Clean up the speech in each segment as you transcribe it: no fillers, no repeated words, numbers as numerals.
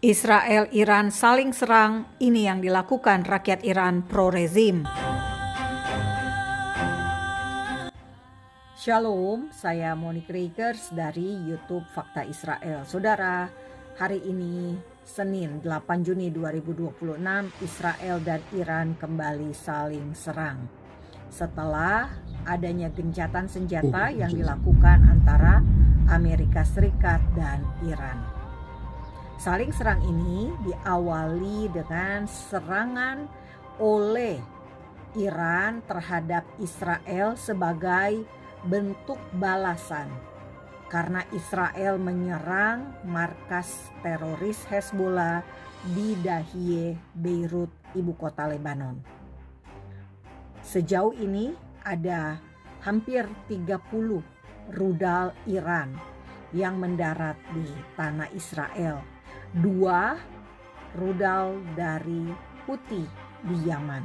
Israel-Iran saling serang, ini yang dilakukan rakyat Iran pro-rezim. Shalom, saya Monique Rakers dari YouTube Fakta Israel. Saudara, hari ini Senin 8 Juni 2026, Israel dan Iran kembali saling serang. Setelah adanya gencatan senjata yang dilakukan antara Amerika Serikat dan Iran. Saling serang ini diawali dengan serangan oleh Iran terhadap Israel sebagai bentuk balasan karena Israel menyerang markas teroris Hezbollah di Dahiyeh, Beirut, ibu kota Lebanon. Sejauh ini ada hampir 30 rudal Iran yang mendarat di tanah Israel. 2 rudal dari Houthi di Yaman.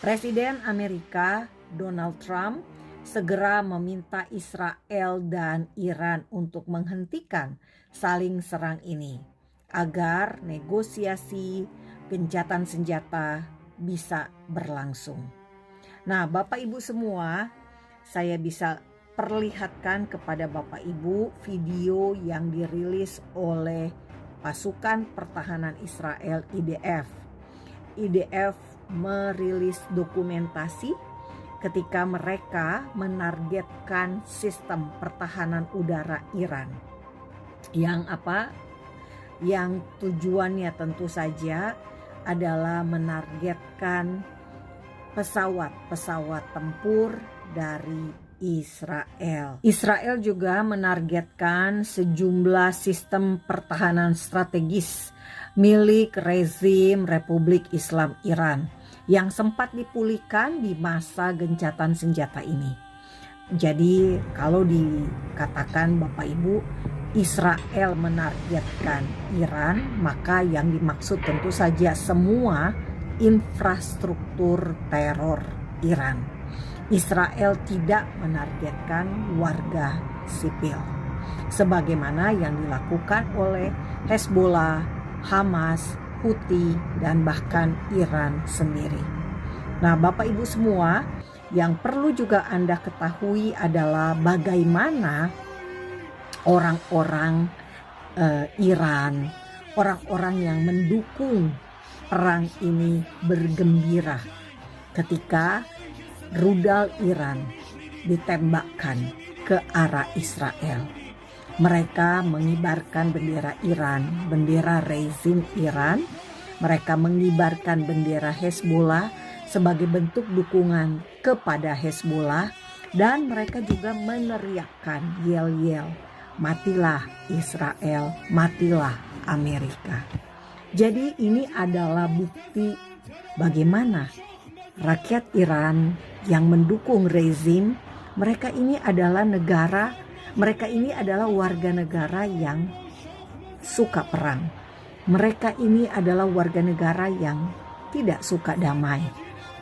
Presiden Amerika Donald Trump segera meminta Israel dan Iran untuk menghentikan saling serang ini agar negosiasi gencatan senjata bisa berlangsung. Nah, Bapak Ibu semua, saya bisa perlihatkan kepada Bapak Ibu video yang dirilis oleh pasukan pertahanan Israel IDF. IDF merilis dokumentasi ketika mereka menargetkan sistem pertahanan udara Iran. Yang tujuannya tentu saja adalah menargetkan pesawat-pesawat tempur dari Israel. Israel juga menargetkan sejumlah sistem pertahanan strategis milik rezim Republik Islam Iran yang sempat dipulihkan di masa gencatan senjata ini. Jadi kalau dikatakan Bapak Ibu Israel menargetkan Iran, maka yang dimaksud tentu saja semua infrastruktur teror Iran. Israel tidak menargetkan warga sipil sebagaimana yang dilakukan oleh Hezbollah, Hamas, Houthi, dan bahkan Iran sendiri. Nah, Bapak Ibu semua, yang perlu juga Anda ketahui adalah bagaimana orang-orang Iran, orang-orang yang mendukung perang ini bergembira ketika rudal Iran ditembakkan ke arah Israel. Mereka mengibarkan bendera Iran, bendera rezim Iran. Mereka mengibarkan bendera Hezbollah sebagai bentuk dukungan kepada Hezbollah. Dan mereka juga meneriakkan yel-yel, matilah Israel, matilah Amerika. Jadi ini adalah bukti bagaimana rakyat Iran yang mendukung rezim, mereka ini adalah warga negara yang suka perang. Mereka ini adalah warga negara yang tidak suka damai.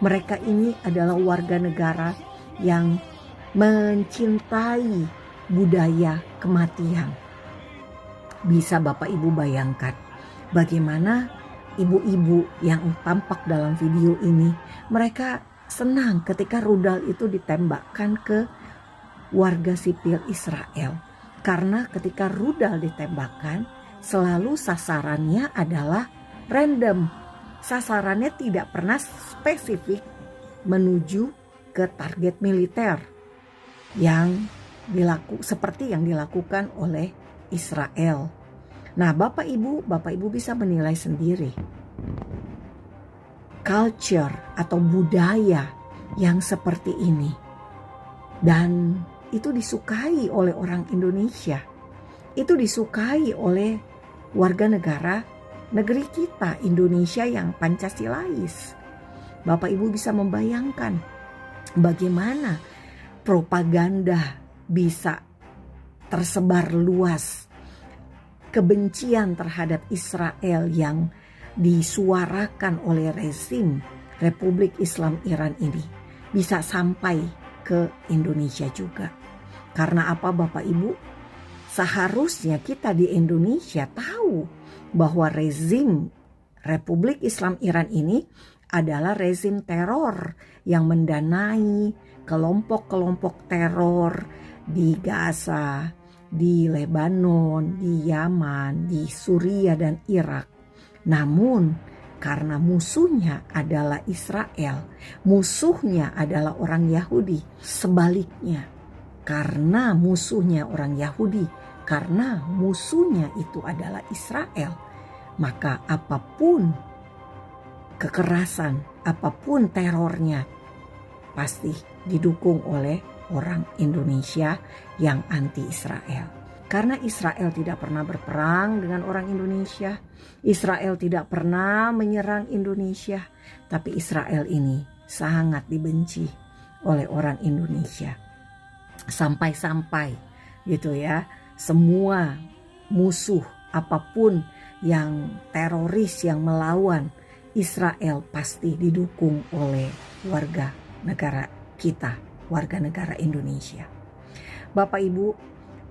Mereka ini adalah warga negara yang mencintai budaya kematian. Bisa Bapak Ibu bayangkan bagaimana ibu-ibu yang tampak dalam video ini, mereka senang ketika rudal itu ditembakkan ke warga sipil Israel. Karena ketika rudal ditembakkan, selalu sasarannya adalah random. Sasarannya tidak pernah spesifik menuju ke target militer yang seperti yang dilakukan oleh Israel. Nah, Bapak Ibu bisa menilai sendiri. Culture atau budaya yang seperti ini. Dan itu disukai oleh orang Indonesia. Itu disukai oleh warga negara negeri kita, Indonesia yang Pancasilais. Bapak Ibu bisa membayangkan bagaimana propaganda bisa tersebar luas. Kebencian terhadap Israel yang disuarakan oleh rezim Republik Islam Iran ini bisa sampai ke Indonesia juga. Karena apa Bapak Ibu? seharusnya kita di Indonesia tahu bahwa rezim Republik Islam Iran ini adalah rezim teror yang mendanai kelompok-kelompok teror di Gaza, di Lebanon, di Yaman, di Suriah dan Irak. Namun karena musuhnya adalah Israel, musuhnya adalah orang Yahudi. Sebaliknya, karena musuhnya orang Yahudi, karena musuhnya itu adalah Israel, maka apapun kekerasan, apapun terornya pasti didukung oleh orang Indonesia yang anti-Israel. Karena Israel tidak pernah berperang dengan orang Indonesia, Israel tidak pernah menyerang Indonesia, tapi Israel ini sangat dibenci oleh orang Indonesia. Sampai-sampai gitu ya, semua musuh apapun yang teroris yang melawan Israel pasti didukung oleh warga negara kita, warga negara Indonesia. Bapak Ibu,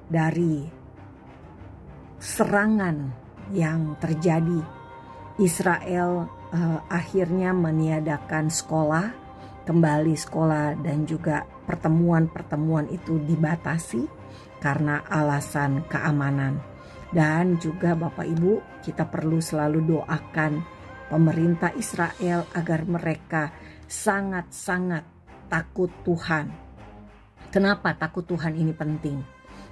dari serangan yang terjadi, Israel akhirnya meniadakan sekolah, kembali sekolah, dan juga pertemuan-pertemuan itu dibatasi karena alasan keamanan. Dan juga Bapak Ibu, kita perlu selalu doakan pemerintah Israel agar mereka sangat-sangat takut Tuhan. Kenapa takut Tuhan ini penting?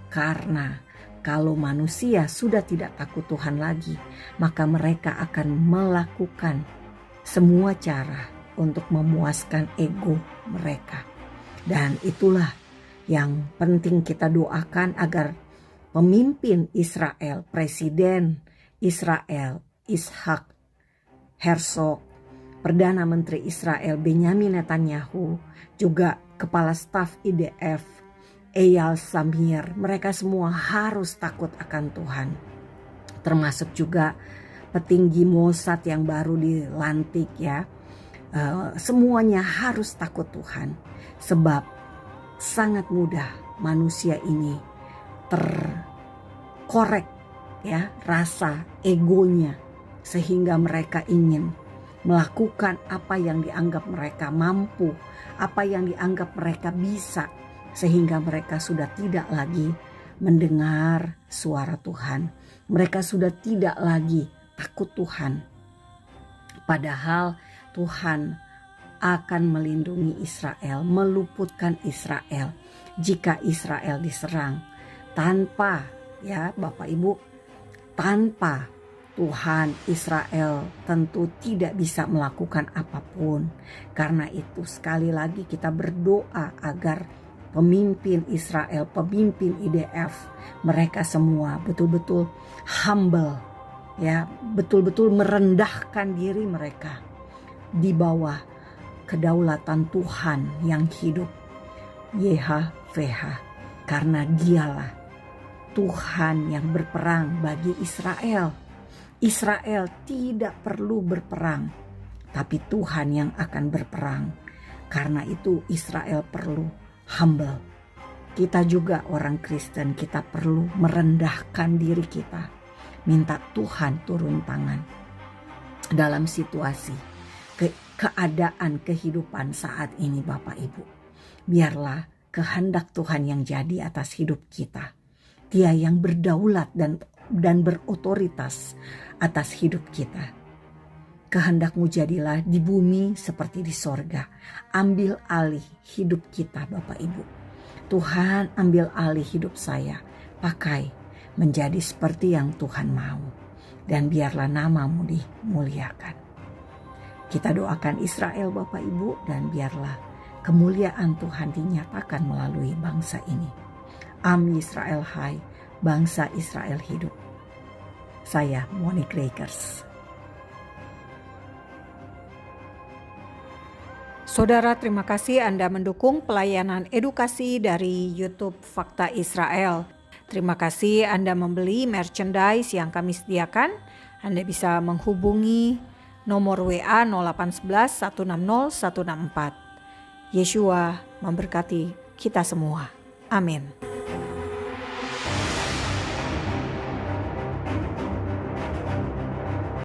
Karena kalau manusia sudah tidak takut Tuhan lagi, maka mereka akan melakukan semua cara untuk memuaskan ego mereka. Dan itulah yang penting kita doakan agar pemimpin Israel, Presiden Israel Ishak Herzog, Perdana Menteri Israel Benyamin Netanyahu, juga Kepala Staf IDF Eyal Zamir, mereka semua harus takut akan Tuhan. Termasuk juga petinggi Mossad yang baru dilantik ya. Semuanya harus takut Tuhan. Sebab sangat mudah manusia ini terkorek ya rasa egonya, sehingga mereka ingin melakukan apa yang dianggap mereka mampu, apa yang dianggap mereka bisa, sehingga mereka sudah tidak lagi mendengar suara Tuhan. Mereka sudah tidak lagi takut Tuhan. Padahal Tuhan akan melindungi Israel, meluputkan Israel jika Israel diserang. Tanpa ya Bapak Ibu, tanpa Tuhan, Israel tentu tidak bisa melakukan apapun. Karena itu sekali lagi kita berdoa agar pemimpin Israel, pemimpin IDF, mereka semua betul-betul humble ya, betul-betul merendahkan diri mereka di bawah kedaulatan Tuhan yang hidup, YHWH, karena dialah Tuhan yang berperang bagi Israel. Israel tidak perlu berperang, tapi Tuhan yang akan berperang. Karena itu Israel perlu humble. Kita juga orang Kristen, kita perlu merendahkan diri kita, minta Tuhan turun tangan dalam situasi keadaan kehidupan saat ini. Bapak Ibu, biarlah kehendak Tuhan yang jadi atas hidup kita. Dia yang berdaulat dan berotoritas atas hidup kita. Kehendak-Mu jadilah di bumi seperti di sorga. Ambil alih hidup kita Bapak Ibu. Tuhan, ambil alih hidup saya. Pakai menjadi seperti yang Tuhan mau. Dan biarlah nama-Mu dimuliakan. Kita doakan Israel Bapak Ibu, dan biarlah kemuliaan Tuhan dinyatakan melalui bangsa ini. Am Yisrael hai, bangsa Israel hidup. Saya Monique Rakers. Saudara, terima kasih Anda mendukung pelayanan edukasi dari YouTube Fakta Israel. Terima kasih Anda membeli merchandise yang kami sediakan. Anda bisa menghubungi nomor WA 0811 160 164. Yeshua memberkati kita semua. Amin.